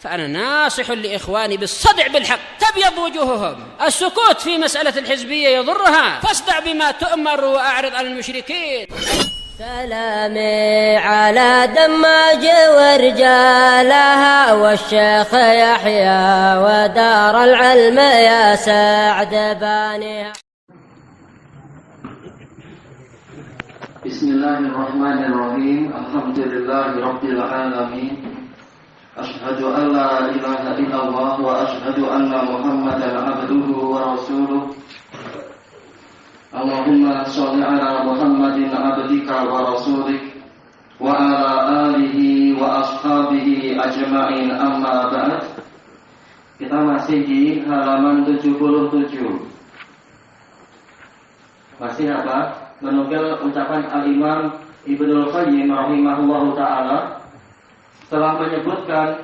فأنا ناصح لإخواني بالصدع بالحق تبيض وجوههم. السكوت في مسألة الحزبية يضرها، فاصدع بما تؤمر وأعرض عن المشركين. سلامي على دماج ورجالها والشيخ يحيى ودار العلم يا سعد بانيها. بسم الله الرحمن الرحيم. الحمد لله رب العالمين. أشهد أن لا إله إلا الله وأشهد أن محمدا عبده ورسوله. اللهم صل على محمد عبدك ورسولك وعلى آله وأصحابه أجمعين. أما بعد. Kita masih di halaman 77. Masih apa? Menukil ucapan Al-Imam Ibnul Qayyim rahimahullahu ta'ala setelah menyebutkan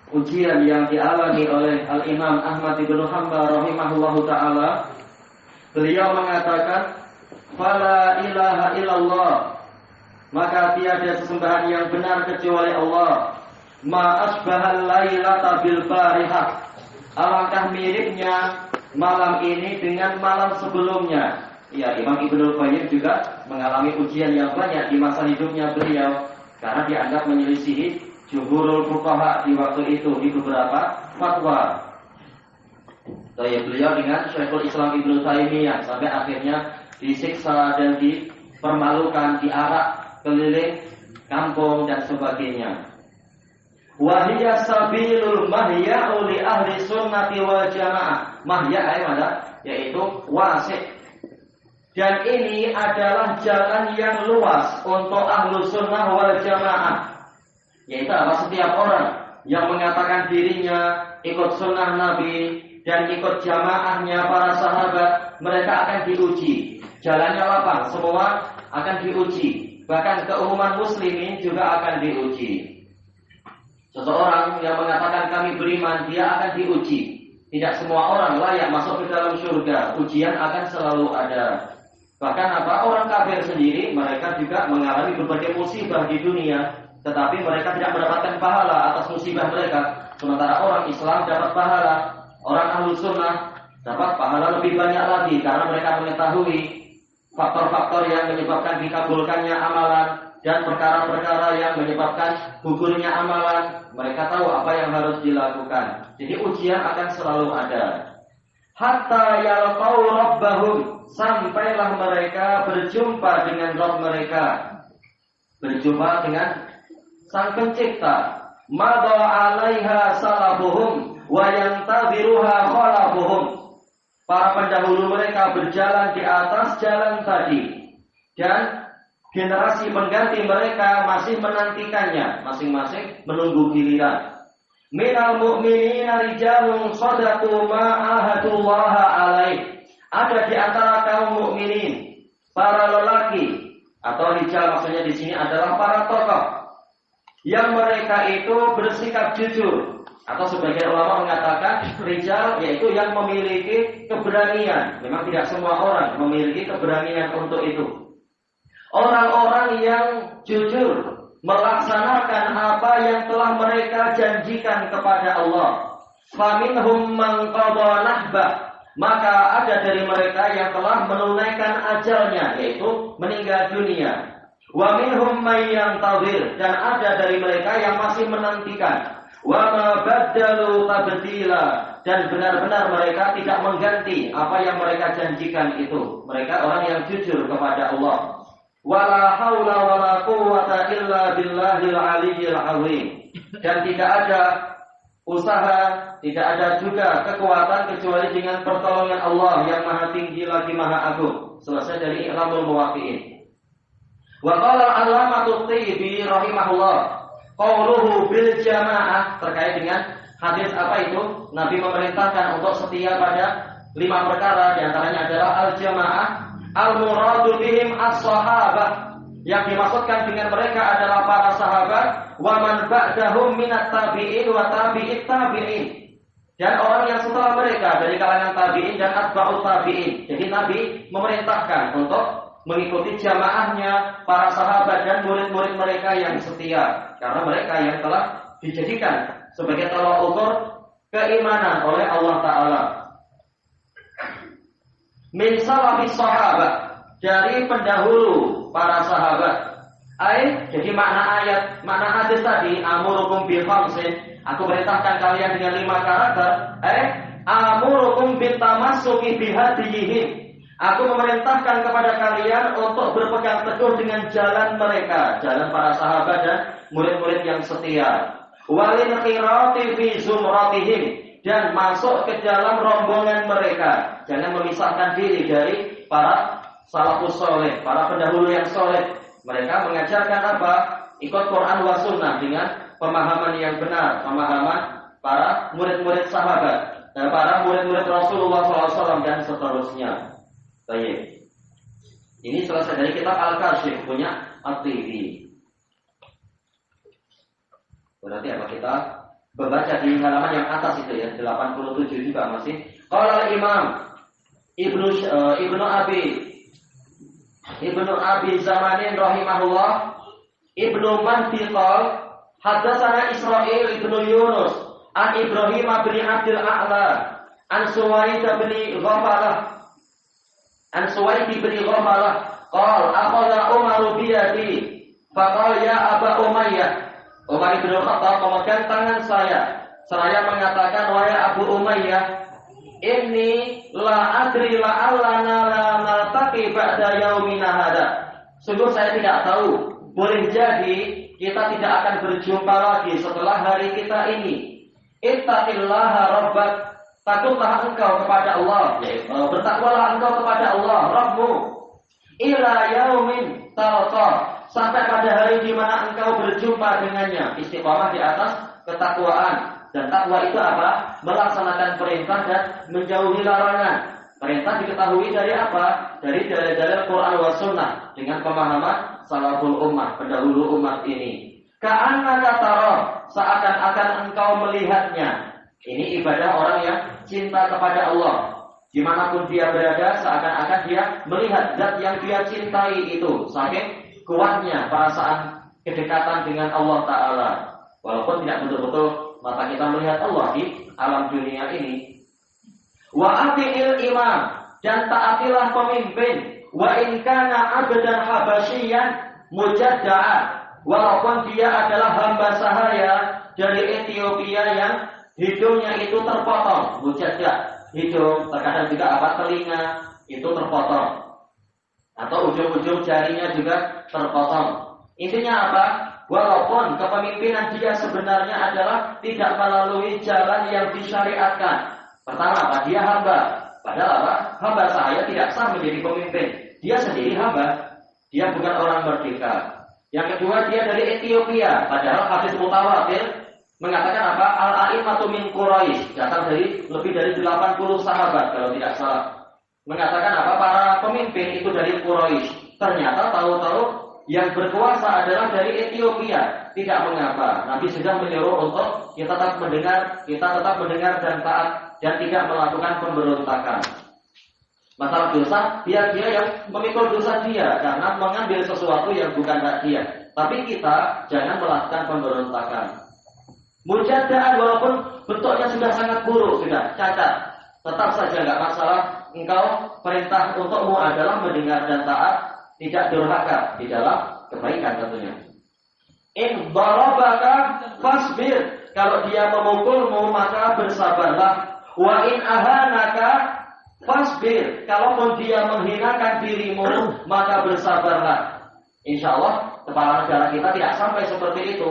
ujian yang dialami oleh Al-Imam Ahmad ibnu Hanbal rahimahullahu ta'ala. Beliau mengatakan, fala ilaha illallah, maka tiada sesembahan yang benar kecuali Allah. Ma asbahal lailata bil barihah, alangkah miripnya malam ini dengan malam sebelumnya. Ya, Imam Ibnul Qayyim juga mengalami ujian yang banyak di masa hidupnya beliau karena dianggap menyelisihi jumhurul fuqaha di waktu itu di beberapa fatwa. Beliau dengan Syekhul Islam Ibnu Taimiyah sampai akhirnya disiksa dan dipermalukan, diarak keliling kampung dan sebagainya. Wahiyya sabilul mahya'u li ahli sunnati wal jamaah. Mahya' yaitu wasik. Dan ini adalah jalan yang luas untuk ahlu sunnah wal jamaah. Yaitu setiap orang yang mengatakan dirinya ikut sunnah Nabi dan ikut jamaahnya para sahabat, mereka akan diuji. Jalannya lapang, semua akan diuji. Bahkan keumuman muslimin juga akan diuji. Seseorang yang mengatakan kami beriman, dia akan diuji. Tidak semua orang layak masuk ke dalam surga. Ujian akan selalu ada. Bahkan orang kafir sendiri, mereka juga mengalami berbagai musibah di dunia, tetapi mereka tidak mendapatkan pahala atas musibah mereka. Sementara orang Islam dapat pahala. Orang ahlu sunnah dapat pahala lebih banyak lagi karena mereka mengetahui faktor-faktor yang menyebabkan dikabulkannya amalan dan perkara-perkara yang menyebabkan gugurnya amalan. Mereka tahu apa yang harus dilakukan. Jadi ujian akan selalu ada. Hatta yalqau rabbahum, sampailah mereka berjumpa dengan Rabb mereka, berjumpa dengan Sang Pencipta. Madha 'alaiha salafuhum wa yantabiruha khalafuhum. Para pendahulu mereka berjalan di atas jalan tadi dan generasi pengganti mereka masih menantikannya, masing-masing menunggu giliran. Minal mu'minina rijalun shadaqu ma ahadullaha alaih. Ada di antara kaum mukminin para lelaki atau rijal, maksudnya di sini adalah para tokoh yang mereka itu bersikap jujur. Atau sebagian ulama mengatakan rijal yaitu yang memiliki keberanian. Memang tidak semua orang memiliki keberanian untuk itu. Orang-orang yang jujur melaksanakan apa yang telah mereka janjikan kepada Allah. Faminhum man qada nahbah, maka ada dari mereka yang telah menunaikan ajalnya, yaitu meninggal dunia. Wa minhum may yantazir, dan ada dari mereka yang masih menantikan. Wa ma baddalu tabdila, dan benar-benar mereka tidak mengganti apa yang mereka janjikan itu. Mereka orang yang jujur kepada Allah. Wala haula wala quwwata illa billahil aliyyil azim. Dan tidak ada usaha, tidak ada juga kekuatan kecuali dengan pertolongan Allah yang maha tinggi lagi maha agung. Selesai dari I'lamul Muwaqqi'in. Wa qala al-'allamatu At-Thayyibi rahimahullah, qauluhu bil jamaah, terkait dengan hadis apa itu? Nabi memerintahkan untuk setia pada 5 perkara, di antaranya adalah al-jamaah. Al-muradu bihim as-sahabah, yang dimaksudkan dengan mereka adalah para sahabat, wa man ba'dahum minat tabi'in wa tabi'it tabi'in, dan orang yang setelah mereka dari kalangan tabi'in dan atba'ut tabi'in. Jadi Nabi memerintahkan untuk mengikuti jamaahnya para sahabat dan murid-murid mereka yang setia, karena mereka yang telah dijadikan sebagai tolak ukur keimanan oleh Allah Ta'ala. Min salafis sahabat, dari pendahulu para sahabat. Jadi makna hadis tadi, amurukum bil khamsin, aku perintahkan kalian dengan 5 karakter. Amurukum bitamassuki bihadiyihim, aku memerintahkan kepada kalian untuk berpegang teguh dengan jalan mereka, jalan para sahabat dan murid-murid yang setia. Walin khirati fi zumratihim, dan masuk ke dalam rombongan mereka. Jangan memisahkan diri dari para salafus soleh, para pendahulu yang soleh. Mereka mengajarkan apa? Ikut Quran wa sunnah dengan pemahaman yang benar, pemahaman para murid-murid sahabat, dan para murid-murid Rasulullah SAW dan seterusnya. Baik. Ini selesai dari kitab Al-Kashif punya At-Tibi. Berarti apa, kita membaca di halaman yang atas itu ya, 87 juga masih. Qala Imam Ibnu Abi Zamanin rahimahullah, Ibnu Mantiqal hadatsana Israil ibnu Yunus an Ibrahim bin Abdul A'la an Suwaid bin Ghafalah qala akhadha Umar bi yadi faqala ya Aba Umayyah. Umar bin Khattab memegang tangan saya seraya mengatakan, wahai Abu Umayyah, inni la adri la'allana la naltaqi ba'da yaumina hada. Sungguh saya tidak tahu, boleh jadi kita tidak akan berjumpa lagi setelah hari kita ini. Ittaqillaha rabbak, takutlah engkau kepada Allah, bertakwalah engkau kepada Allah Rabbmu, ila yaumin talqa, sampai pada hari di mana engkau berjumpa dengannya. Istiqamah di atas ketakwaan. Dan takwa itu apa? Melaksanakan perintah dan menjauhi larangan. Perintah diketahui dari apa? Dari dalil-dalil Quran wa sunnah dengan pemahaman salaful ummah, pendahulu umat ini. Ka'annaka tara, seakan-akan engkau melihatnya. Ini ibadah orang yang cinta kepada Allah. Dimanapun dia berada, seakan-akan dia melihat zat yang dia cintai itu. Saking kuatnya perasaan kedekatan dengan Allah Ta'ala. Walaupun tidak betul-betul mata kita melihat Allah di alam dunia ini. Wa ati'il imam, dan taatilah pemimpin. Wa in kana abdan habasyian mujadda'a, walaupun dia adalah hamba sahaya dari Ethiopia yang hidungnya itu terpotong. Mujadda, hidung, terkadang juga apa, telinga itu terpotong, atau ujung-ujung jarinya juga terpotong. Intinya apa? Walaupun kepemimpinan dia sebenarnya adalah tidak melalui jalan yang disyariatkan. Pertama apa? Dia hamba. Padahal apa? Hamba sahaya tidak sah menjadi pemimpin. Dia sendiri hamba. Dia bukan orang merdeka. Yang kedua, dia dari Ethiopia. Padahal hadis mutawatir mengatakan apa? Al-a'immatu min Quraisy, datang dari lebih dari 80 sahabat kalau tidak salah. Mengatakan apa? Para pemimpin itu dari Quraisy. Ternyata tahu-tahu yang berkuasa adalah dari Ethiopia. Tidak mengapa. Nabi sudah menyuruh untuk kita tetap mendengar dan taat dan tidak melakukan pemberontakan. Masalah dosa, biar dia yang memikul dosa dia karena mengambil sesuatu yang bukan hak dia. Tapi kita jangan melakukan pemberontakan. Mujaddaan walaupun bentuknya sudah sangat buruk, sudah cacat, tetap saja nggak masalah. Engkau perintah untukmu adalah mendengar dan taat, tidak durhaka di dalam kebaikan tentunya. In darabaka fasbir, kalau dia memukulmu maka bersabarlah. Wa in ahanaka fasbir, kalaupun dia menghinakan dirimu maka bersabarlah. Insyaallah kepala negara kita tidak sampai seperti itu,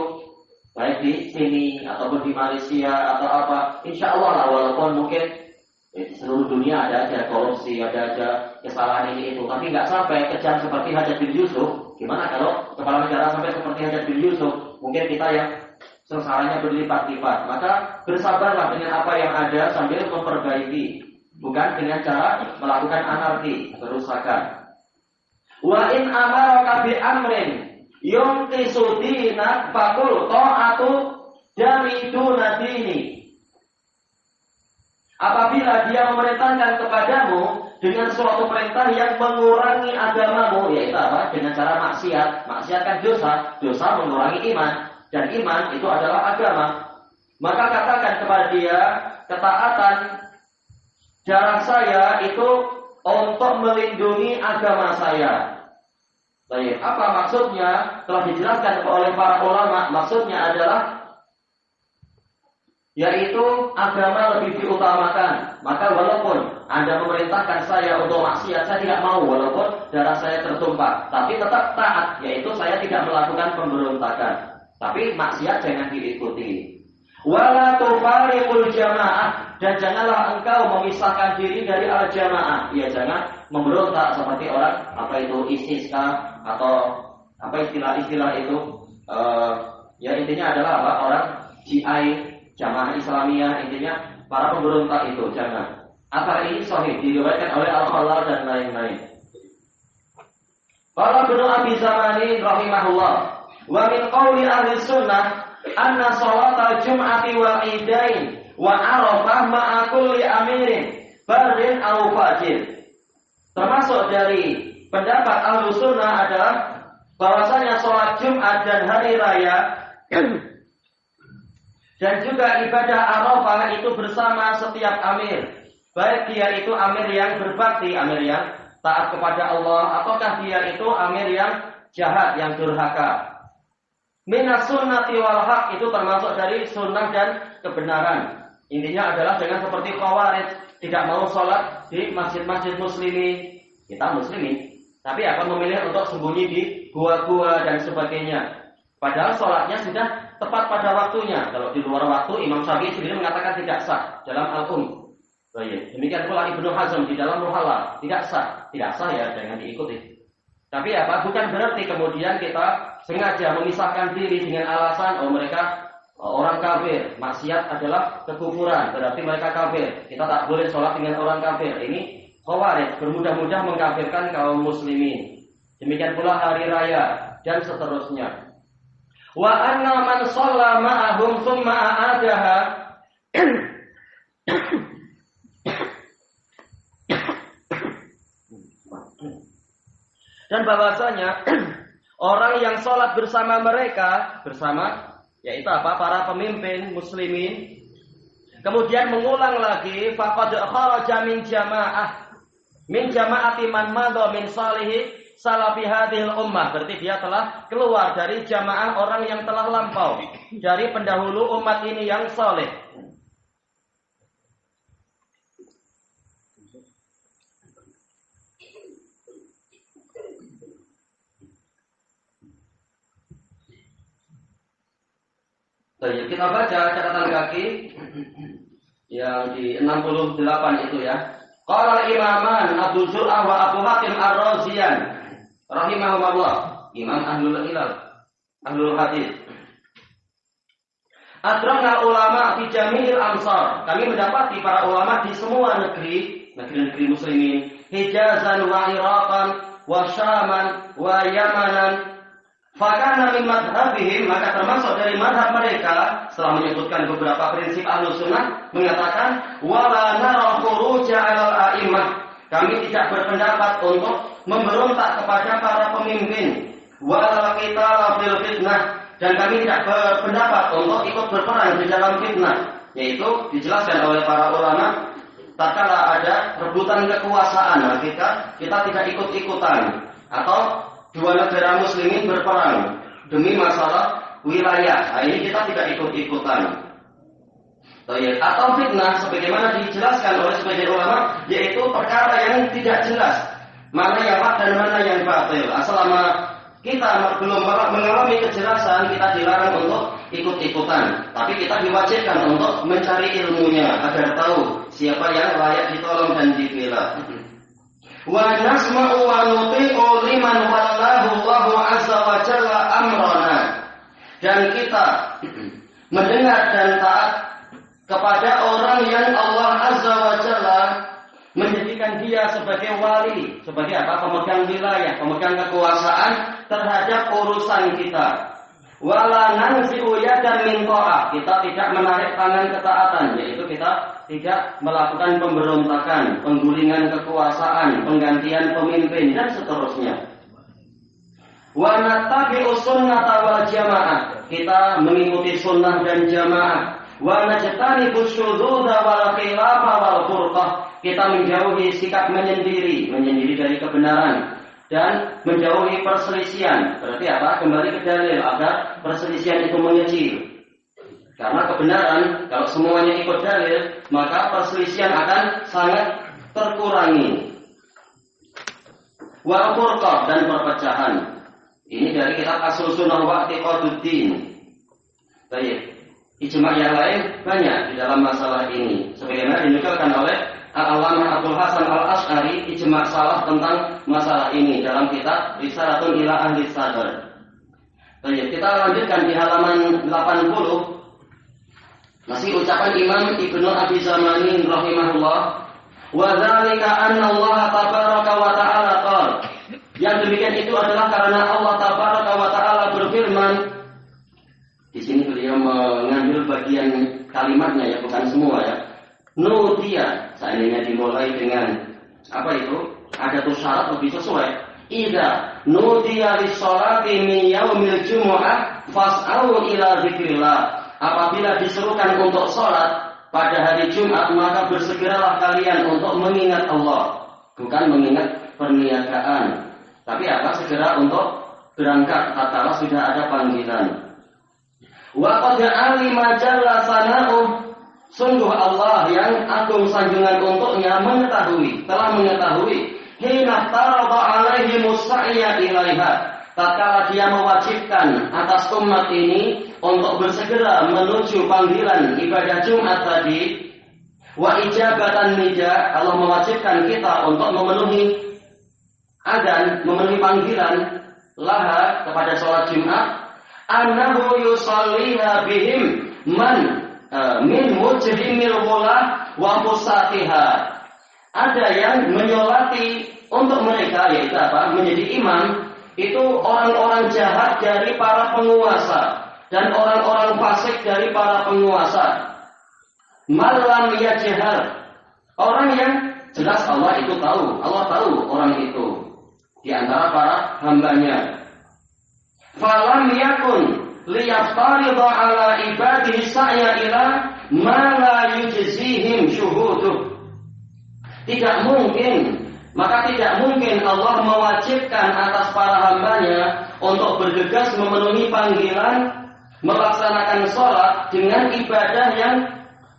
baik di sini ataupun di Malaysia atau apa. Insyaallah lah, walaupun mungkin di seluruh dunia ada aja korupsi, ada aja kesalahan ini itu, tapi nggak sampai kejam seperti Hajat bin Yusuf. Gimana kalau kepala negara sampai seperti Hajat bin Yusuf? Mungkin kita yang sengsaranya berlipat-lipat. Maka bersabarlah dengan apa yang ada sambil memperbaiki, bukan dengan cara melakukan anarki, kerusakan. Wa in amaraka bi amrin yunqisu dinak faqul ta'atu jamiduna dini. Apabila dia memerintahkan kepadamu dengan suatu perintah yang mengurangi agamamu, yaitu apa? Dengan cara maksiat. Maksiat kan dosa, dosa mengurangi iman, dan iman itu adalah agama. maka katakan kepada dia, ketaatan jarak saya itu untuk melindungi agama saya. Baik, apa maksudnya? Telah dijelaskan oleh para ulama. Maksudnya adalah yaitu agama lebih diutamakan. Maka walaupun Anda memerintahkan saya untuk maksiat, saya tidak mau walaupun darah saya tertumpah, tapi tetap taat, yaitu saya tidak melakukan pemberontakan. Tapi maksiat jangan diikuti. Wala tufariqul jamaah, dan janganlah engkau memisahkan diri dari al-jamaah. Ya, jangan memberontak seperti orang apa itu ISIS atau apa istilah-istilah itu. Ya intinya adalah apa? Orang GI, Jamaah Islamiyah, intinya para pemberontak itu jangan. Asal ini sahih diriwayatkan oleh Al-Khalal dan lain-lain. Qala Ibnu Abi Zamani rahimahullah, wa min qauli ahli sunnah anna salatal jum'ati wal idain wa arafah ma'a kulli amirin barin aw fajir. Termasuk dari pendapat ahli sunnah adalah bahwasanya salat Jumat dan hari raya dan juga ibadah Arafah itu bersama setiap amir, baik dia itu amir yang berbakti, amir yang taat kepada Allah, ataukah dia itu amir yang jahat, yang durhaka. Minas sunnati wal haq, itu termasuk dari sunnah dan kebenaran. Intinya adalah jangan seperti Khawarij, tidak mau sholat di masjid-masjid muslimin. Kita muslimin, tapi akan memilih untuk sembunyi di gua-gua dan sebagainya. Padahal sholatnya sudah tepat pada waktunya. Kalau di luar waktu, Imam Syafi'i sendiri mengatakan tidak sah dalam Al-Um. Demikian pula Ibnu Hazm di dalam Muhalla, tidak sah. Tidak sah ya, jangan diikuti. Tapi apa? Bukan berarti kemudian kita sengaja memisahkan diri dengan alasan mereka orang kafir, maksiat adalah kekufuran, berarti mereka kafir. Kita tak boleh sholat dengan orang kafir. Ini Khawarij bermudah-mudah mengkafirkan kaum muslimin. Demikian pula hari raya dan seterusnya. Wa anna man shalla ma'ahum thumma a'adaha dan bahwasanya orang yang sholat bersama mereka, bersama yaitu apa? Para pemimpin muslimin, kemudian mengulang lagi, faqad kharaja min jama'ati man madha min salihi salafi hadhil ummah, berarti dia telah keluar dari jamaah orang yang telah lampau, dari pendahulu umat ini yang saleh. Baik, kita baca catatan kaki yang di 68 itu ya. Qala al-imaman Abu Zur'ah wa Abu Hatim Ar-Raziyan rahimahumullah, imam ahlul ilal, ahlul hadis. Adrakna ulama fi jami'il amsar. Kami mendapati para ulama di semua negeri muslimin, Hijazan wa Iraqan wa Syaman wa Yamanan. Fakana min madhabihim, maka termasuk dari madhab mereka setelah menyebutkan beberapa prinsip Ahlus Sunnah mengatakan wala nara khuruja 'alal a'immah, kami tidak berpendapat untuk memberontak kepada para pemimpin, wala qitala fil fitnah, dan kami tidak berpendapat untuk ikut berperang di dalam fitnah, yaitu dijelaskan oleh para ulama tatkala ada rebutan kekuasaan, kita tidak ikut-ikutan, atau dua negara muslimin berperang demi masalah wilayah. Nah, ini kita tidak ikut-ikutan. Atau fitnah sebagaimana dijelaskan oleh sebagian ulama, yaitu perkara yang tidak jelas mana yang hak dan mana yang batil. Selama kita belum mengalami kejelasan, kita dilarang untuk ikut-ikutan. Tapi kita diwajibkan untuk mencari ilmunya agar tahu siapa yang layak ditolong dan dibela. Wa nasma'u wa nuti'u liman wallahu Allahu azza wa jalla amrana, dan kita mendengar dan taat kepada orang yang Allah azza wa jalla menjadikan dia sebagai wali, sebagai apa? Pemegang wilayah, pemegang kekuasaan terhadap urusan kita. Wala nanzi'u yadan min ta'ah, kita tidak menarik tangan ketaatan, yaitu kita tidak melakukan pemberontakan, penggulingan kekuasaan, penggantian pemimpin dan seterusnya. Wa nattabi'u sunnata wal jamaah, kita mengikuti sunnah dan jamaah. Wa najtanibus syudzudza wal khilafa wal furqah. Kita menjauhi sikap menyendiri dari kebenaran dan menjauhi perselisihan. Berarti apa? Kembali ke dalil agar perselisihan itu mengecil. Karena kebenaran kalau semuanya ikut dalil, maka perselisihan akan sangat terkurangi. Wal furqah dan perpecahan. Ini dari kitab As-Sunnah wa I'tiqaduddin. Baik. Ijma' yang lain banyak di dalam masalah ini. Sebagaimana dinukilkan oleh Al-Allamah Abdul Hasan Al-Asy'ari, ijma' salaf tentang masalah ini dalam kitab Risalatun ila Ahli Sadr. Baik, kita lanjutkan di halaman 80. Masih ucapan Imam Ibnu Abi Zamanin rahimahullah, wa dzalika anna Allah tabaraka wa ta'ala qala. Yang demikian itu adalah karena Allah tabaraka wa ta'ala berfirman. Di sini beliau mengambil bagian kalimatnya ya, bukan semua ya. Nudia, seandainya dimulai dengan apa itu? Ada tuh syarat lebih sesuai. Idza nudiya lis-sholati min yaumil jumu'ah fas'au ila dzikrillah. Apabila diserukan untuk sholat pada hari Jumat, maka bersegeralah kalian untuk mengingat Allah. Bukan mengingat perniagaan, tapi apa? Segera untuk berangkat tatkala sudah ada panggilan. Wa qad alima jalla sana'uh. Sungguh Allah yang agung sanjungan untuknya telah mengetahui hina tarada alaihi musa'ya ilaiha. Tatkala dia mewajibkan atas umat ini untuk bersegera menuju panggilan ibadah Jumat tadi, wa ijabatan nida, Allah mewajibkan kita untuk memenuhi adzan, memenuhi panggilan laha kepada sholat Jumat, annahu yusalliha bihim man min mujrimil ghulah wa fusatiha. Ada yang menyolati untuk mereka, yaitu apa? Menjadi imam itu orang-orang jahat dari para penguasa dan orang-orang fasik dari para penguasa. Malam yajhar, orang yang jelas Allah itu tahu, Allah tahu orang itu di antara para hambanya. Falam yakun liyaftarida ala ibadihi sa'ya ila ma la yujzihim syuhuduh. Maka tidak mungkin Allah mewajibkan atas para hambanya untuk bergegas memenuhi panggilan, melaksanakan sholat dengan ibadah yang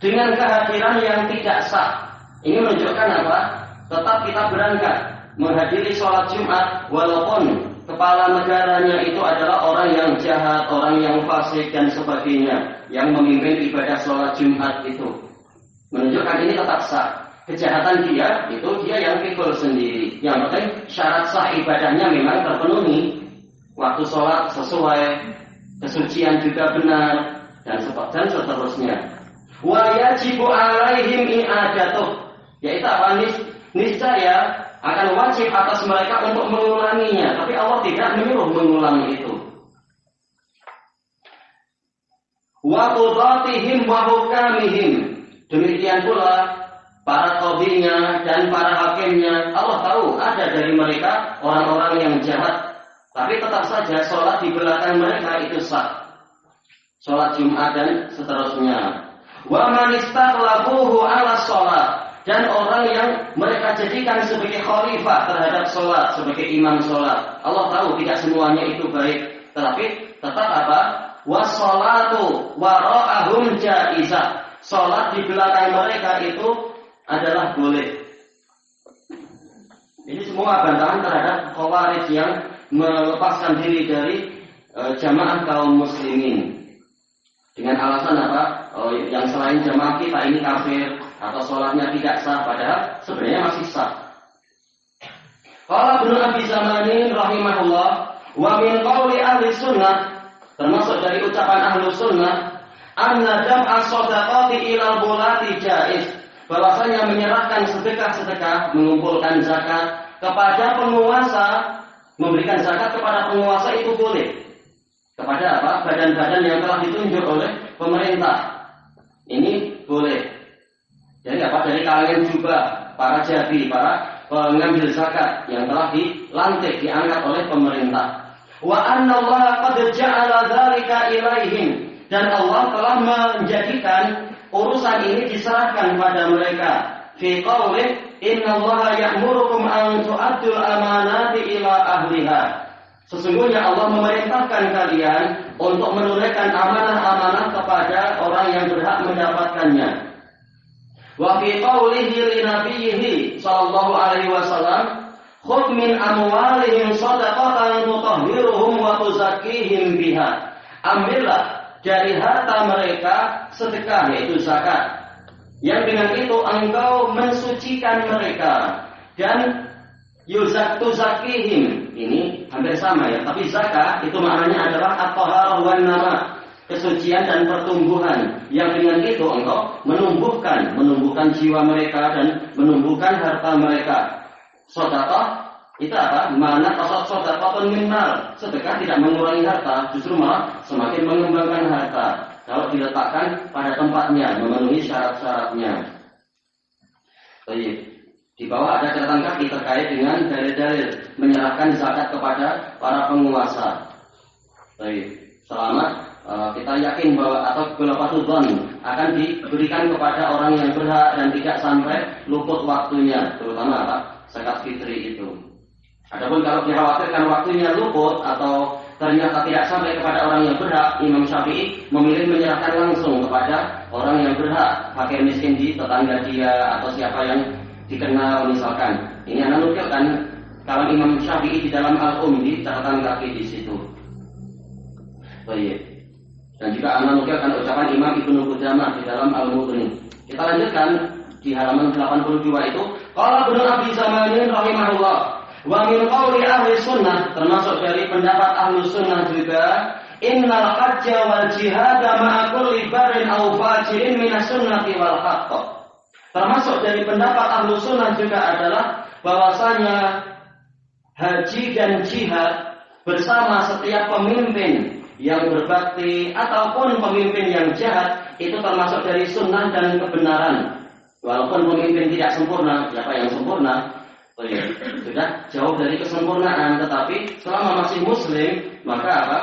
dengan kehadiran yang tidak sah. Ini menunjukkan apa? Tetap kita berangkat menghadiri sholat Jumat walaupun kepala negaranya itu adalah orang yang jahat, orang yang fasik dan sebagainya, yang memimpin ibadah sholat Jumat itu. Menunjukkan ini tetap sah. Kejahatan dia yang pikul sendiri. Yang penting syarat sah ibadahnya memang terpenuhi. Waktu sholat sesuai, kesucian juga benar, dan seterusnya. Wa yajibu alaihim i'adatuh, yaitu apa? Niscaya akan wajib atas mereka untuk mengulanginya, tapi Allah tidak menyuruh mengulangi itu. Wa qudatihim wa hukamihim, demikian pula para qadhinya dan para hakimnya. Allah tahu ada dari mereka orang-orang yang jahat, tapi tetap saja sholat di belakang mereka itu sah. Sholat Jumat dan seterusnya. Wa man istakhlafuhu ala sholat, dan orang yang mereka jadikan sebagai khalifah terhadap sholat, sebagai imam sholat. Allah tahu tidak semuanya itu baik, tetapi tetap apa? Wassolatu wara'ahum jaizah. Sholat di belakang mereka itu adalah boleh. Ini semua bantahan terhadap Khawarij yang melepaskan diri dari jamaah kaum muslimin dengan alasan apa? Yang selain jamaah kita ini kafir atau sholatnya tidak sah, padahal sebenarnya masih sah. Qala Ibnu Abi Zamanin rahimahullah, wa min qawli ahli sunnah, termasuk dari ucapan ahlu sunnah, anna dam'a shadaqati ilal bulati jaiz, bahwasanya menyerahkan sedekah-sedekah, mengumpulkan zakat kepada penguasa, memberikan zakat kepada penguasa itu boleh. Kepada apa? Badan-badan yang telah ditunjuk oleh pemerintah. Ini boleh. Jadi apa? Dari kalangan juga para jabi, para pengambil zakat yang telah dilantik, diangkat oleh pemerintah. Wa anna Allah qad ja'ala dzalika ilaihim, dan Allah telah menjadikan urusan ini diserahkan pada mereka. Fi qaulih innallaha ya'murukum an tu'addul amanati ila ahliha. Sesungguhnya Allah memerintahkan kalian untuk menunaikan amanah-amanah kepada orang yang berhak mendapatkannya. Wa fi qaulihi li nabiyhi sallallahu alaihi wasallam khudh min amwalihim shadaqatan tutahhiruhum wa tuzakkihim biha. Ambillah dari harta mereka sedekah, yaitu zakat, yang dengan itu engkau mensucikan mereka, dan tuzakihim, ini hampir sama ya, tapi zakat itu maknanya adalah at-taharah wan nama, kesucian dan pertumbuhan, yang dengan itu engkau menumbuhkan jiwa mereka dan menumbuhkan harta mereka. Sedekah itu apa? Mana kasat sedekah min mal. Sedekah tidak mengurangi harta, justru malah semakin mengembangkan harta kalau diletakkan pada tempatnya, memenuhi syarat-syaratnya. Baik. Di bawah ada catatan kaki terkait dengan dalil-dalil menyerahkan zakat kepada para penguasa. Baik. Selama kita yakin bahwa atau golopatudzon akan diberikan kepada orang yang berhak dan tidak sampai luput waktunya, terutama apa? Zakat fitri itu. Adapun kalau dikhawatirkan waktunya luput atau ternyata tidak sampai kepada orang yang berhak, Imam Syafi'i memilih menyerahkan langsung kepada orang yang berhak, fakir miskin di tetangga dia atau siapa yang dikenal misalkan. Ini Anda nukilkan kalam Imam Syafi'i di dalam Al-Um di catatan kaki di situ. Baik. Dan juga Anda nukilkan ucapan Imam Ibnu Qudamah di dalam Al-Mughni. Kita lanjutkan di halaman 82 itu. Qala Ibnu Abi Zamanin rahimahullah. Wa min qawli ahli sunnah, termasuk dari pendapat ahli sunnah juga, innal hajja wal jihada ma'a kulli barin aw fajirin minas sunnati wal haqq. Termasuk dari pendapat ahli sunnah juga adalah bahwasanya haji dan jihad bersama setiap pemimpin yang berbakti ataupun pemimpin yang jahat itu termasuk dari sunnah dan kebenaran. Walaupun pemimpin tidak sempurna, siapa yang sempurna? Sudah jauh dari kesempurnaan, tetapi selama masih muslim, maka apa?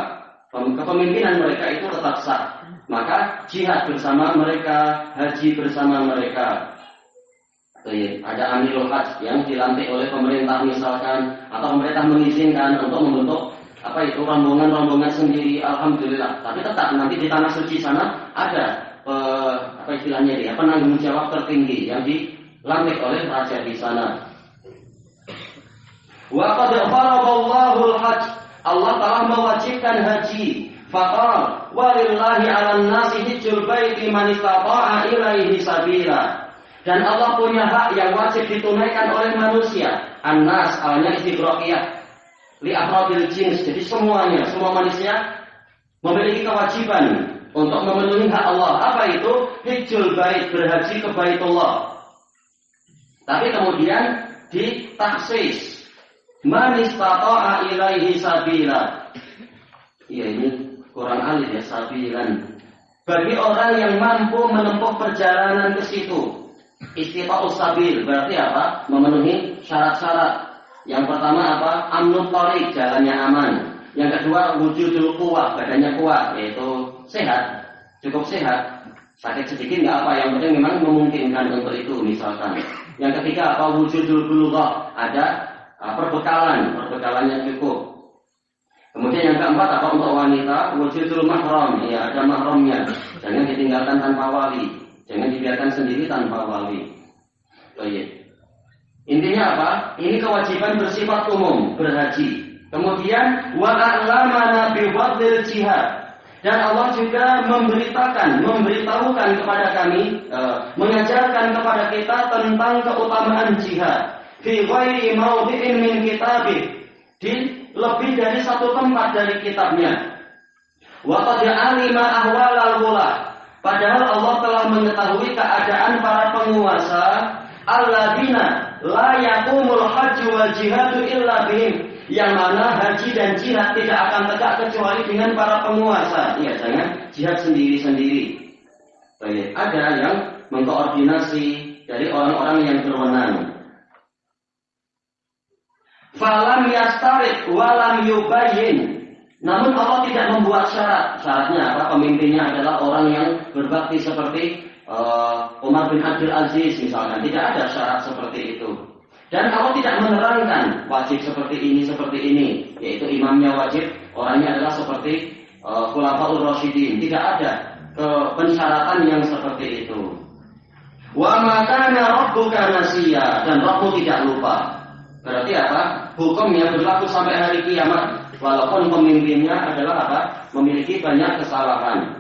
Kepemimpinan mereka itu tetap sah. Maka jihad bersama mereka, haji bersama mereka. Ada amirul hajj yang dilantik oleh pemerintah misalkan, atau pemerintah mengizinkan untuk membentuk rombongan-rombongan sendiri, alhamdulillah. Tapi tetap nanti di tanah suci sana ada penanggung jawab tertinggi yang dilantik oleh raja di sana. Wa qad faradallahu al-hajj, Allah telah mewajibkan haji. Faqala walillahi 'alan nasi hajjul baiti man istata'a ilaihi sabila. Dan Allah punya hak yang wajib ditunaikan oleh manusia. An-nas awalnya istiqraqiyah li afradil jins. Jadi semua manusia memiliki kewajiban untuk memenuhi hak Allah. Apa itu? Hajjul bait, berhaji ke Baitullah. Tapi kemudian ditaksis man istata'a ilaihi sabila. Ya, ini kurang alif ya, sabilan. Bagi orang yang mampu menempuh perjalanan ke situ. Istita'us sabil berarti apa? Memenuhi syarat-syarat. Yang pertama apa? Amnut thariq, jalannya aman. Yang kedua wujudul quwwah, badannya kuat, yaitu sehat, cukup sehat. Sakit sedikit nggak apa, yang penting memang memungkinkan untuk itu misalkan. Yang ketiga apa? Wujudul bulughah, ada perbekalannya cukup. Kemudian yang keempat apa untuk wanita? Wujudul mahram, ya ada mahramnya. Jangan ditinggalkan tanpa wali, jangan dibiarkan sendiri tanpa wali. Baik. Intinya apa? Ini kewajiban bersifat umum, berhaji. Kemudian wa a'lamana bi fadlil jihad. Dan Allah juga memberitahukan kepada kami, mengajarkan kepada kita tentang keutamaan jihad. Fi ghairi mawdi'in min kitabih, di lebih dari satu tempat dari kitabnya. Wa qad alima ahwalal wula, padahal Allah telah mengetahui keadaan para penguasa alladzina la yaqumul hajju wal jihadu illa bihim, yang mana haji dan jihad tidak akan tegak kecuali dengan para penguasa. Ya, jangan jihad sendiri-sendiri. Baik, ada yang mengkoordinasi dari orang-orang yang berwenang. Falam yastarid walam yubayyin. Namun Allah tidak membuat syarat. Syaratnya apa? Pemimpinnya adalah orang yang berbakti seperti Umar bin Abdul Aziz misalkan. Tidak ada syarat seperti itu. Dan Allah tidak menerangkan wajib seperti ini, yaitu imamnya wajib, orangnya adalah seperti Khulafaur Rasyidin. Tidak ada pensyaratan yang seperti itu. Wa ma kana rabbuka nasiya, dan Rabbmu tidak lupa. Berarti apa? Hukumnya berlaku sampai hari kiamat, walaupun pemimpinnya adalah apa? Memiliki banyak kesalahan.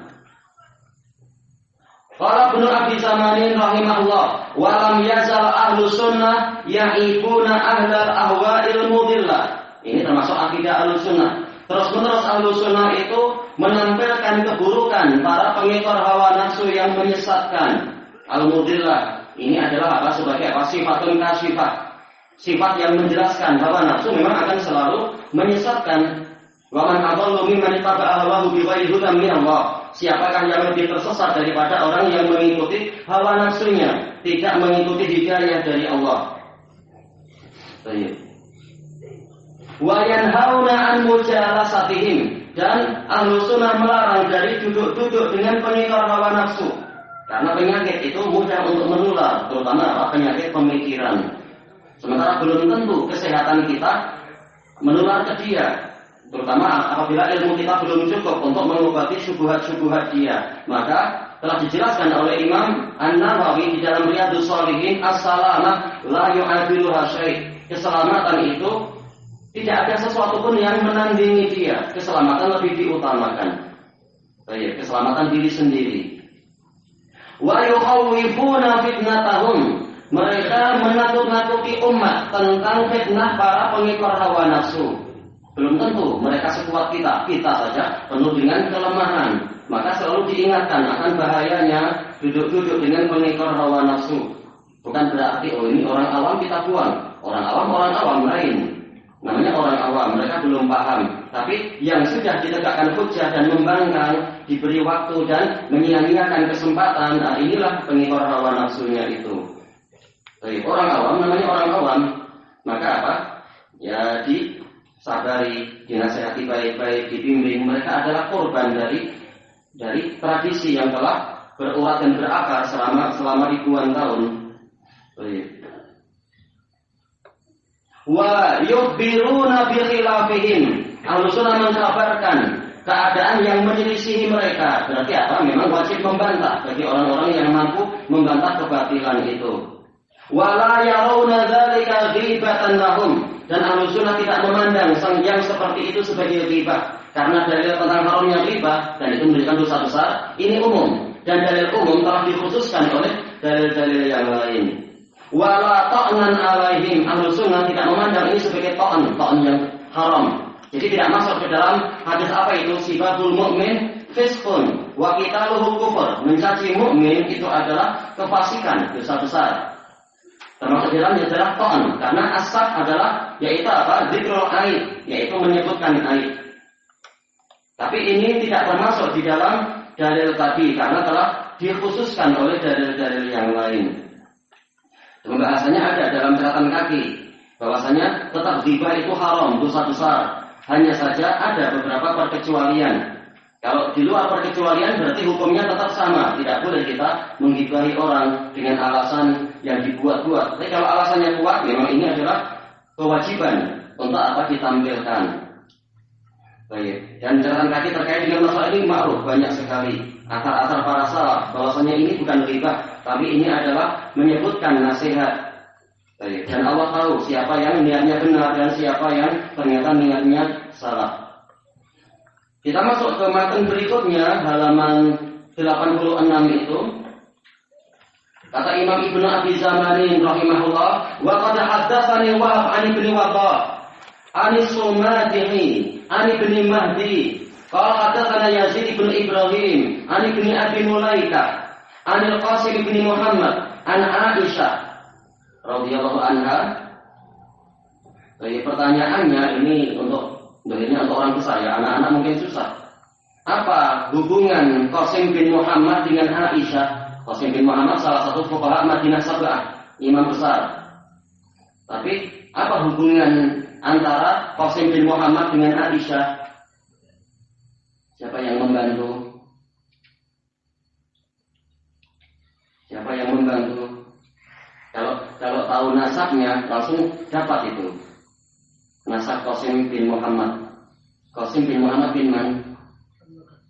Qala Ibnu Abi Zamanin rahimahullah, wa lam yazal ahlus sunnah ya'ibuna ahlal ahwa'il mudillah. Ini termasuk akidah ahlus sunnah. Terus-menerus ahlus sunnah itu menampilkan keburukan para pengikut hawa nafsu yang menyesatkan. Al-mudillah ini adalah apa? Sebagai apa? Sifatun kasifah. Sifat yang menjelaskan hawa nafsu memang akan selalu menyesatkan. Wa man adallu mimman ittaba'a hawahu bighairi hudan min Allah. Siapakah yang lebih tersesat daripada orang yang mengikuti hawa nafsunya, tidak mengikuti hidayah dari Allah. Baik. Wa yanhauna an mujalasatihim, dan ahlus sunnah melarang dari duduk-duduk dengan pengikut hawa nafsu. Karena penyakit itu mudah untuk menular, terutama penyakit pemikiran. Sementara belum tentu kesehatan kita menular ke dia, terutama apabila ilmu kita belum cukup untuk mengobati syubhat-syubhat dia. Maka telah dijelaskan oleh Imam An-Nawawi di dalam Riyadhus Shalihin, as-salamah la yu'adiluha syai'. Keselamatan itu tidak ada sesuatu pun yang menandingi dia. Keselamatan lebih diutamakan. Baik, keselamatan diri sendiri. Wa yukhawwifuna fitnatahum, mereka menakut-nakuti umat tentang fitnah para pengikut hawa nafsu. Belum tentu mereka sekuat kita saja penuh dengan kelemahan. Maka selalu diingatkan akan bahayanya duduk-duduk dengan pengikut hawa nafsu. Bukan berarti ini orang awam kita buang. Orang awam lain. Namanya orang awam, mereka belum paham. Tapi yang sudah ditegakkan hujjah dan membangkang, diberi waktu dan menyia-nyiakan kesempatan, nah inilah pengikut hawa nafsunya itu. Jadi orang awam namanya orang awam, maka apa? Ya disabari, dinasihati baik-baik, dibimbing. Mereka adalah korban dari tradisi yang telah berurat dan berakar selama ribuan tahun. Baik. Wa yukhbiruna bi khilafihim. Ahlus sunnah mengkabarkan keadaan yang menyelisihi mereka. Berarti apa? Memang wajib membantah bagi orang-orang yang mampu membantah kebatilan itu. Wala yarawna dzalika ghibatan lahum, dan ahlus sunnah tidak memandang yang seperti itu sebagai ghibah, karena dalil tentang haramnya ghibah dan itu menjadikan dosa besar ini umum, dan dalil umum telah dikhususkan oleh dalil-dalil yang lain. Wala ta'nan alaihim, ahlus sunnah tidak memandang ini sebagai ta'an yang haram. Jadi tidak masuk ke dalam hadis apa itu, sibabul mu'min fisqun wa qitaluhu kufur. Mencaci mukmin itu adalah kefasikan, dosa besar. Termasuk di dalamnya adalah ta'an, karena asab adalah yaitu apa? Dzikrul aib, yaitu menyebutkan aib. Tapi ini tidak termasuk di dalam dalil tadi karena telah dikhususkan oleh dalil-dalil yang lain. Pembahasannya ada dalam catatan kaki bahwasanya tetap ghibah itu haram, dosa besar. Hanya saja ada beberapa perkecualian. Kalau di luar perkecualian berarti hukumnya tetap sama. Tidak boleh kita menggibahi orang dengan alasan yang dibuat-buat. Tapi kalau alasannya kuat, memang ini adalah kewajiban untuk apa ditampilkan. Baik. Dan catatan kaki terkait dengan masalah ini ma'ruf banyak sekali. Akar-akar para salaf bahwasanya ini bukan ghibah, tapi ini adalah menyebutkan nasihat. Baik. Dan Allah tahu siapa yang niatnya benar dan siapa yang ternyata niatnya salah. Kita masuk ke matan berikutnya, halaman 86 itu. Kata Imam Ibnu Abi Zamanin rahimahullah, wa qad haddatsani Wahab an Ibnu Wadah an Sumadihi an Ibnu Mahdi qala haddatsana Yazid bin Ibrahim an Ibnu Abi Mulaika an Al-Qasim bin Muhammad an Aisyah radhiyallahu anha. Jadi pertanyaannya ini untuk orang besar ya, anak-anak mungkin susah. Apa hubungan Qasim bin Muhammad dengan Aisyah? Qasim bin Muhammad salah satu fuqaha Madinah Sab'ah, imam besar. Tapi apa hubungan antara Qasim bin Muhammad dengan Aisyah? Siapa yang membantu? Siapa yang membantu? Kalau tahu nasabnya langsung dapat itu. Nasab Qasim bin Muhammad. Qasim bin Muhammad bin man?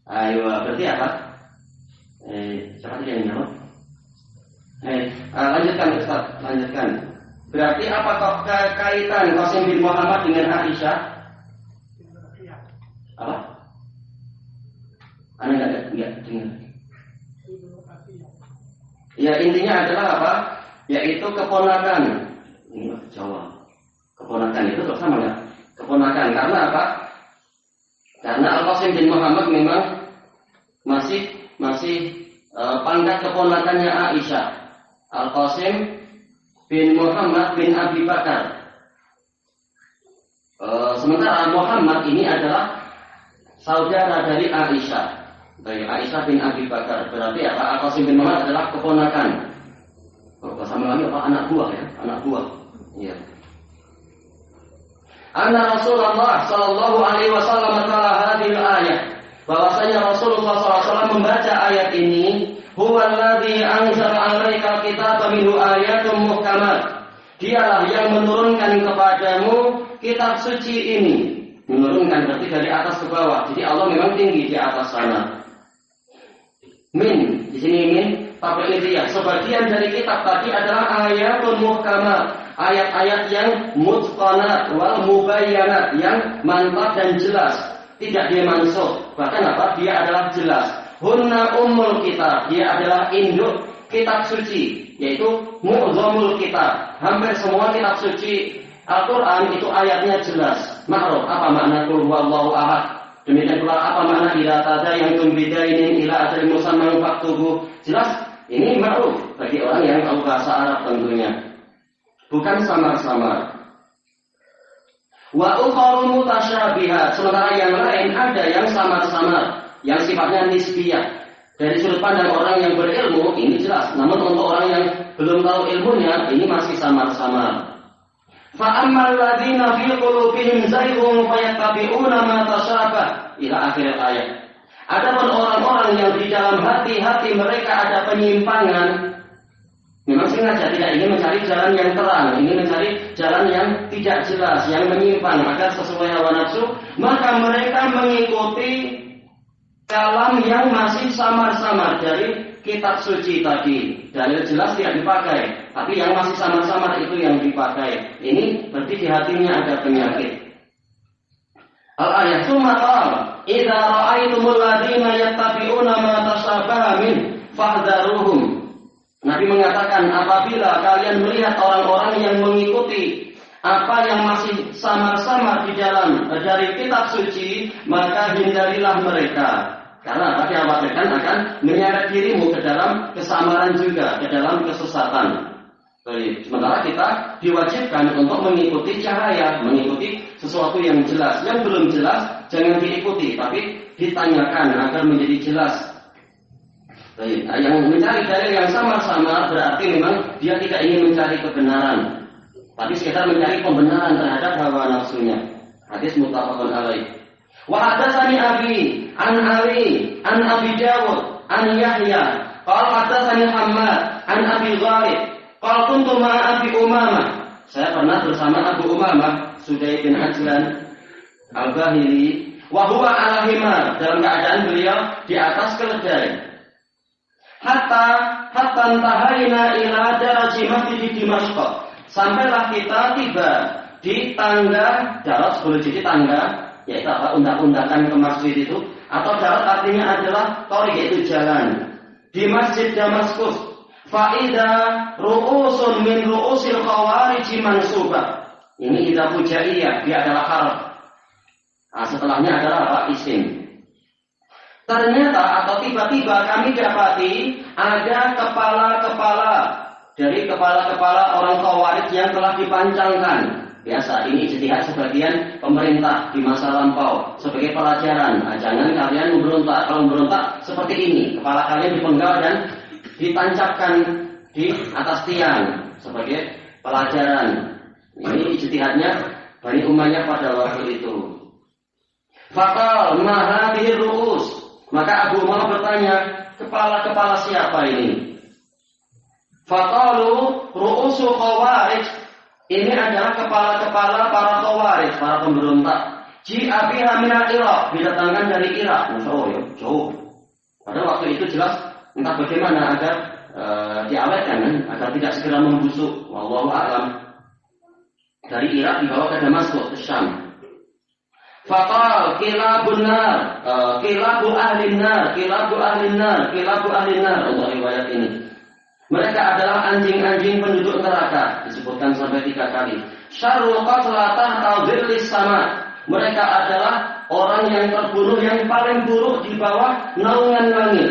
Ayo, berarti apa? Siapa yang jawab? Lanjutkan Ustaz, lanjutkan. Berarti apa kaitan Qasim bin Muhammad dengan Aisyah? Apa? Anda enggak dengar. Ya intinya adalah apa? Yaitu keponakan. Ini Jawa. Keponakan itu kok sama enggak? Keponakan karena apa? Karena Al-Qasim bin Muhammad memang masih pangkat keponakannya Aisyah. Al-Qasim bin Muhammad bin Abi Bakar. Sementara Muhammad ini adalah saudara dari Aisyah. Dari Aisyah bin Abi Bakar. Berarti apa? Al-Qasim bin Muhammad adalah keponakan. Sama lagi apa? Anak buah ya? Anak buah. Iya. Anna Rasulullah sallallahu alaihi wasallam telah hadil ayat. Bahwasanya Rasulullah SAW membaca ayat ini, huwallazi anzala 'alaikal kitaba minhu ayatun muhkamat. Dialah yang menurunkan kepadamu kitab suci ini. Menurunkan berarti dari atas ke bawah. Jadi Allah memang tinggi di atas sana. Min, di sini min tabligiyah. Sebagian dari kitab tadi adalah ayatun muhkamat. Ayat-ayat yang mutqanat wal mubayyanat, yang mantap dan jelas, tidak dia mansuh. Bahkan apa? Dia adalah jelas. Hunna ummul kitab, dia adalah induk kitab suci, yaitu mu'dhamul kitab. Hampir semua kitab suci Al-Quran itu ayatnya jelas. Ma'ruf, apa makna qul huwallahu ahad? Demikian pula apa makna idza tadayantum bidainin ila ajalin musamman faktubu? Jelas, ini ma'ruf bagi orang yang tahu bahasa Arab tentunya. Bukan samar-samar. Wa ukharu mutasyabihat. Sementara yang lain ada yang samar-samar, yang sifatnya nisbiyah. Dari sudut pandang orang yang berilmu ini jelas, namun untuk orang yang belum tahu ilmunya ini masih samar-samar. Fa ammal ladzina fi qulubihim zayghun fayattabi'una ma tashabah ila akhir ayat. Adapun orang-orang yang di dalam hati-hati mereka ada penyimpangan, memang sengaja tidak ingin mencari jalan yang terang, ingin mencari jalan yang tidak jelas, yang menyimpang agar sesuai hawa nafsu, maka mereka mengikuti kalam yang masih samar-samar dari kitab suci tadi. Dalil jelas tidak dipakai, tapi yang masih samar-samar itu yang dipakai. Ini berarti di hatinya ada penyakit. Al-ayat summa qala idza ra'aitumul ladzina yattabi'una ma tashabaha min fahdharuhum. Nabi mengatakan, apabila kalian melihat orang-orang yang mengikuti apa yang masih samar-samar di dalam dari kitab suci, maka hindarilah mereka. Karena tadi khawatirkan akan menyeret dirimu ke dalam kesamaran juga, ke dalam kesesatan. Sementara kita diwajibkan untuk mengikuti cahaya, mengikuti sesuatu yang jelas. Yang belum jelas jangan diikuti, tapi ditanyakan agar menjadi jelas. Yang mencari dalil yang sama-sama berarti memang dia tidak ingin mencari kebenaran, tapi sekedar mencari pembenaran terhadap hawa nafsunya. Hadis muttafaqun alaih. Wa hadatsani Abi an Ali an Abi Dawud an Yahya qala hadatsani Hammad an Abi Ghalib qala kuntu ma'a Abi Umamah. Saya pernah bersama Abu Umamah Sudai bin Ajlan Al-Bahili wa huwa ala himar, dalam keadaan beliau di atas keledai. Hatta tahaina ila daraji masjid Dimashq. Sampailah kita tiba di tangga darat, boleh jadi tangga, yaitu apa, undak-undakan ke masjid itu, atau darat artinya adalah thariq, yaitu jalan, di Masjid Damaskus. Faida ru'usun min ru'usil khawarij mansubah. Ini idza fujaiyah, dia adalah harf. Nah, setelahnya adalah apa? Isim. Ternyata atau tiba-tiba kami dapati ada kepala-kepala dari kepala-kepala orang Khawarij yang telah dipancangkan. Biasa ini ijtihad sebagian pemerintah di masa lampau sebagai pelajaran. Nah, jangan kalian memberontak. Kalau memberontak seperti ini, kepala kalian dipenggal dan ditancapkan di atas tiang sebagai pelajaran. Ini ijtihadnya Bani Umayyah pada waktu itu. Faqal ma hadhihi ru'us. Maka Abu Umamah bertanya, kepala-kepala siapa ini? Faqalu ru'usu khawarij. Ini adalah kepala-kepala para khawarij, para pemberontak. Ji'a biha minal Irak, didatangkan dari Irak. Jauh. Pada waktu itu jelas entah bagaimana agar diawetkan, agar tidak segera membusuk. Wallahu a'lam. Dari Irak dibawa ke Damaskus, ke Syam. Faqal kilabun nar, kilabu ahlin nar, kilabu ahlin nar, kilabu ahlin nar. Untuk riwayat ini, mereka adalah anjing-anjing penduduk neraka, disebutkan sampai 3 kali. Syarrul qatlatah tawzillis sama. Mereka adalah orang yang terbunuh yang paling buruk di bawah naungan langit.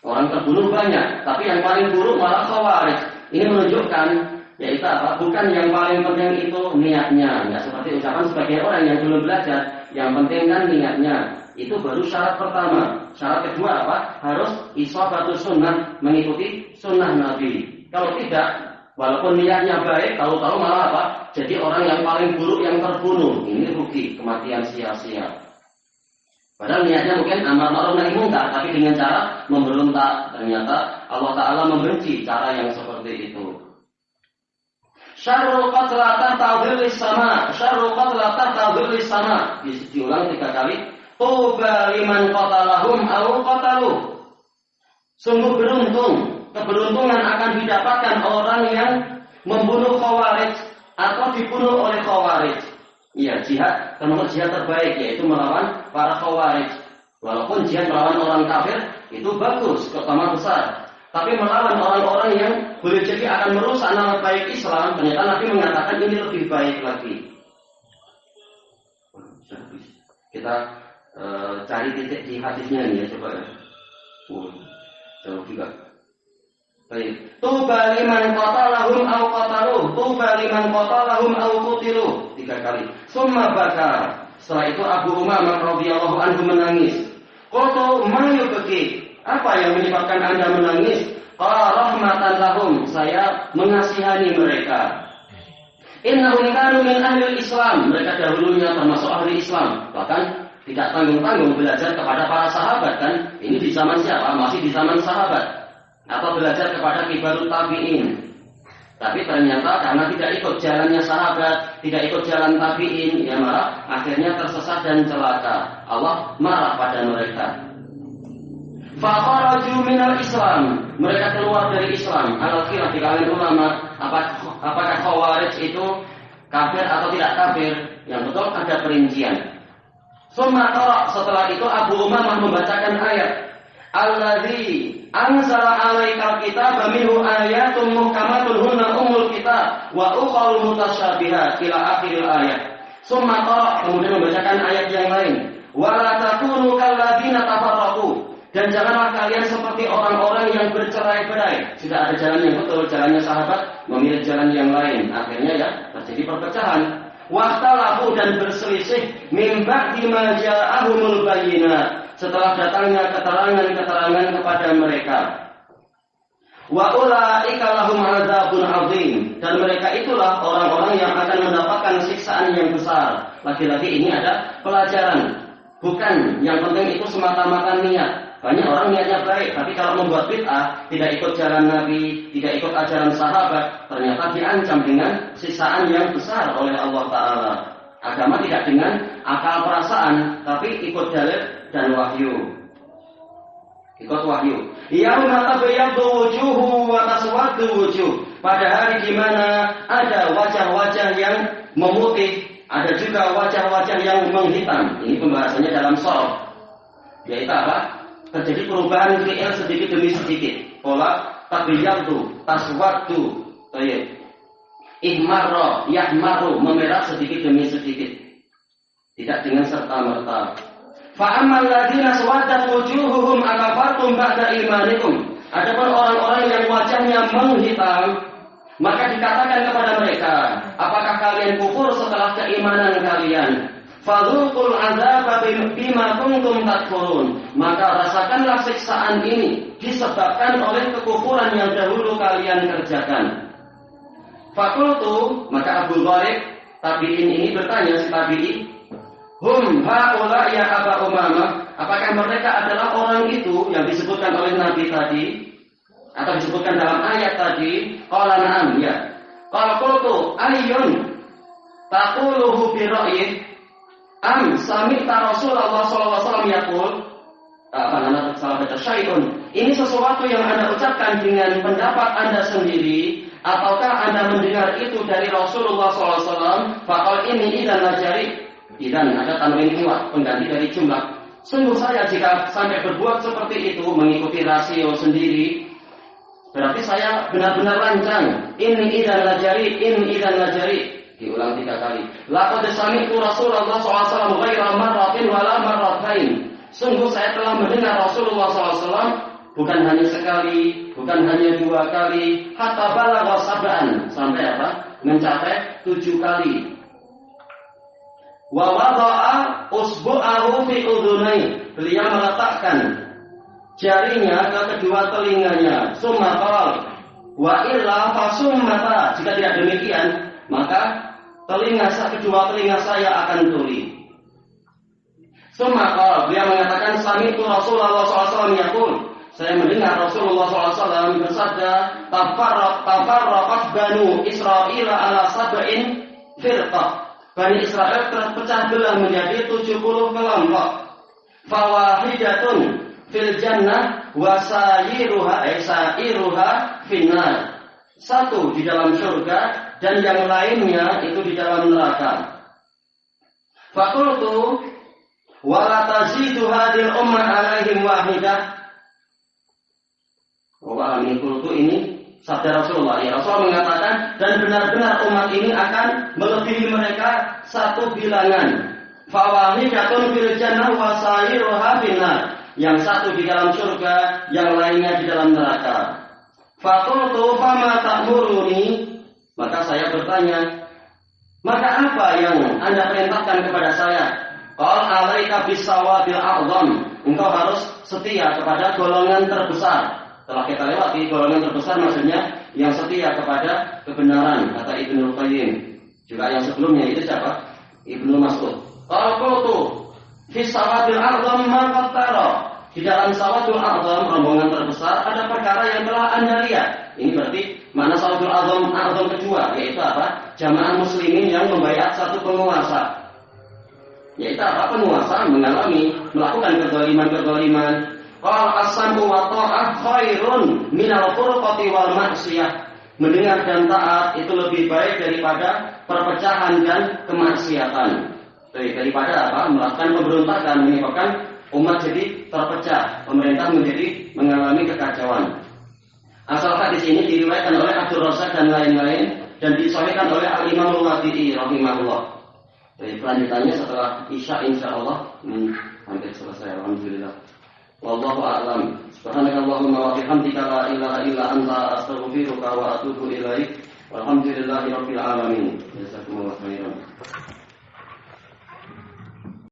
Orang terbunuh banyak, tapi yang paling buruk malah khawarij. Ini menunjukkan, yaitu apa? Bukan yang paling penting itu niatnya. Nggak seperti ucapan sebagian orang yang belum belajar. Yang penting kan niatnya. Itu baru syarat pertama. Syarat kedua apa? Harus ishabatus sunnah, mengikuti sunnah Nabi. Kalau tidak, walaupun niatnya baik, tahu-tahu malah apa? Jadi orang yang paling buruk yang terbunuh. Ini rugi, kematian sia-sia. Padahal niatnya mungkin amar ma'ruf nahi munkar, tapi dengan cara memberontak. Ternyata Allah Ta'ala membenci cara yang seperti itu. Syarrul qatlatah tawzillis sama. Syarrul qatlatah tawzillis sama. Diulang 3 kali. Tuba liman qatalahum aw qataluh. Sungguh beruntung, keberuntungan akan didapatkan orang yang membunuh khawarij atau dibunuh oleh khawarij. Iya, jihad, termasuk jihad terbaik, yaitu melawan para khawarij. Walaupun jihad melawan orang kafir itu bagus, keutamaan besar. Tapi melawan orang-orang yang boleh jadi akan merusak nama baik Islam, ternyata Nabi mengatakan ini lebih baik lagi. Kita cari titik di hadisnya ini ya, coba ya. Jauh juga. Baik. Tuba liman qatalahum aw qataluh, tuba liman qatalahum aw qutiluh. 3 kali. Summa baka. Setelah itu Abu Umamah radhiyallahu anhu menangis. Qultu ma yubki? Apa yang menyebabkan Anda menangis? Qala rahmatan lahum. Saya mengasihani mereka. Innahum kanu min ahli Islam. Mereka dahulunya termasuk ahli Islam. Bahkan tidak tanggung-tanggung belajar kepada para sahabat kan? Ini di zaman siapa? Masih di zaman sahabat. Atau belajar kepada kibarut tabi'in. Tapi ternyata karena tidak ikut jalannya sahabat, tidak ikut jalan tabi'in, ya malah akhirnya tersesat dan celaka. Allah marah pada mereka. Fakharaju minal Islam. Mereka keluar dari Islam. Al-khilaf di kalangan ulama, apakah khawarij itu kafir atau tidak kafir? Yang betul ada perincian. Setelah itu Abu Umamah membacakan ayat Alladzi anzala 'alaikal kitaba minhu ayatun muhkamatun hunna ummul kitab wa ukhra mutasyabihat ila akhiril ayat. Summa qara, kemudian membacakan ayat yang lain. Wa la takunu kalladzina tafarraqu. Dan janganlah kalian seperti orang-orang yang bercerai-berai. Sudah ada jalan yang betul, jalannya sahabat, memilih jalan yang lain. Akhirnya ya terjadi perpecahan. Wahtalafu, dan berselisih min ba'di ma ja'ahumul bayyinat. Setelah datangnya keterangan-keterangan kepada mereka. Wa ulaika lahum 'adzabun 'adzim, dan mereka itulah orang-orang yang akan mendapatkan siksaan yang besar. Lagi-lagi ini ada pelajaran. Bukan yang penting itu semata-mata niat. Banyak orang niatnya baik, tapi kalau membuat bid'ah, tidak ikut jalan Nabi, tidak ikut ajaran sahabat, ternyata diancam dengan siksaan yang besar oleh Allah Ta'ala. Agama tidak dengan akal perasaan, tapi ikut dalil dan wahyu. Ikut wahyu. Yauma tabayyadu wujuhu wa taswaddu wujuh. Pada hari di mana ada wajah-wajah yang memutih, ada juga wajah-wajah yang menghitam. Ini pembahasannya dalam sharh. Yaitu apa? Terjadi perubahan fi'il sedikit demi sedikit. Pola tabayyadu, taswaddu. Ihmarra, yahmaru, memerah sedikit demi sedikit. Tidak dengan serta-merta. Fa'ammal ladzina sawaddat wujuhuhum akafartum ba'da imanikum. Adapun orang-orang yang wajahnya menghitam, maka dikatakan kepada mereka, apakah kalian kufur setelah keimanan kalian? Fadzuqul 'adzaba bima kuntum takfurun. Maka rasakanlah siksaan ini disebabkan oleh kekufuran yang dahulu kalian kerjakan. Fakultu, maka Abu Gharib tabi'in ini bertanya, si tabi'i, Hum haula ya Aba Umamah, apakah mereka adalah orang itu yang disebutkan oleh Nabi tadi atau disebutkan dalam ayat tadi? Qala na'am, ya. Qala qultu ayyun taquluhu bi ra'yik am sami'ta Rasulullah sallallahu alaihi wasallam yaqul, salah baca syai'un. Ini sesuatu yang Anda ucapkan dengan pendapat Anda sendiri ataukah Anda mendengar itu dari Rasulullah sallallahu alaihi wasallam? Faqal ini idzan lajari. Dan ada tanwin iwat pengganti dari jumlah. Sungguh saya jika sampai berbuat seperti itu mengikuti rasio sendiri, berarti saya benar-benar lancang. Ini idzan lajari, ini idzan lajari. Diulang 3 kali. Laqad sami'tu Rasulullah sallallahu alaihi wasallam ghaira marratin wala marratain. Sungguh saya telah mendengar Rasulullah SAW bukan hanya sekali, bukan hanya 2 kali, hatta balagha sab'an, sampai apa? Mencapai 7 kali. Wa wada'a usbu'ahu fi udhunai. Beliau meletakkan jarinya ke kedua telinganya. Summa qala wa illa fasummata. Jika tidak demikian, maka kedua telinga saya akan tuli. Summa qala, beliau mengatakan sami'tu Rasulullah SAW yaqul, saya mendengar Rasulullah SAW bersabda, tafarraqat banu Israil ala sab'in firqah. Bani Israel terpecah belah menjadi 70 kelompok. Fawahidatun fil jannah wa sayiruha finnar. 1 di dalam surga dan yang lainnya itu di dalam neraka. Faqultu wa la tazidu hadhil ummah alaihim wahidah. Wa qultu ini sabda Rasulullah. Ya, Rasul mengatakan dan benar-benar umat ini akan melebihi mereka 1 bilangan. Fawahidatun fil jannah wa sayiruha finnar. Yang 1 di dalam surga, yang lainnya di dalam neraka. Faqultu fama ta'muruni? Maka saya bertanya, maka apa yang Anda perintahkan kepada saya? Qal alaika bisawadil a'zam. Engkau harus setia kepada golongan terbesar. Telah kita lewati golongan terbesar maksudnya yang setia kepada kebenaran, kata Ibnu Qayyim. Juga yang sebelumnya itu siapa? Ibnu Mas'ud. Qala qultu fi sawadil a'zam ma qattara. Di dalam sawadul a'zam, rombongan terbesar, ada perkara yang telah Anda lihat. Ini berarti mana sawadul a'zam kedua, yaitu apa? Jamaah muslimin yang membaiat satu penguasa. Yaitu apa? Penguasa melakukan kezaliman. Qala as-sam'u wa ta'ah khairun minal furqati wal ma'siyah. Mendengar dan taat itu lebih baik daripada perpecahan dan kemaksiatan. Daripada apa? Melakukan pemberontakan, menyebabkan umat jadi terpecah, pemerintah mengalami kekacauan. Asal hadis ini diriwayatkan oleh Abdul Razak dan lain-lain dan disahihkan oleh Al-Imam Al-Wadi'i rahimahullah. Jadi kelanjutannya setelah Isya insyaallah hampir selesai. Alhamdulillah. Wallahu a'lam. Subhanakallahumma wa bihamdika la ilaha illa anta astaghfiruka wa atubu ilaik. Walhamdulillahirabbil alamin. Jazakumullahu khairan.